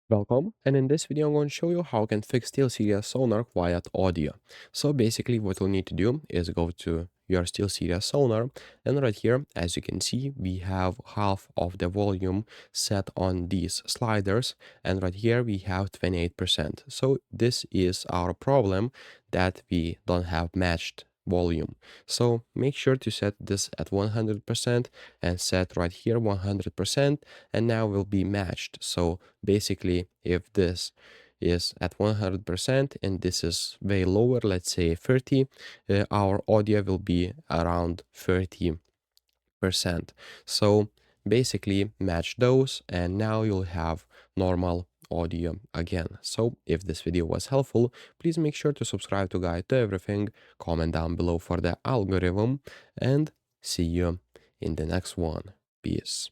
Welcome, and in this video I'm going to show you how you can fix SteelSeries Sonar quiet audio. So basically what you'll need to do is go to your SteelSeries Sonar, and right here, as you can see, we have half of the volume set on these sliders, and right here we have 28%. So this is our problem, that we don't have matched volume. So make sure to set this at 100% and set right here 100%, and now will be matched. So basically, if this is at 100% and this is way lower, let's say 30, our audio will be around 30%. So basically match those, and now you'll have normal audio again. So if this video was helpful, please make sure to subscribe to Guide to Everything, comment down below for the algorithm, and see you in the next one. Peace.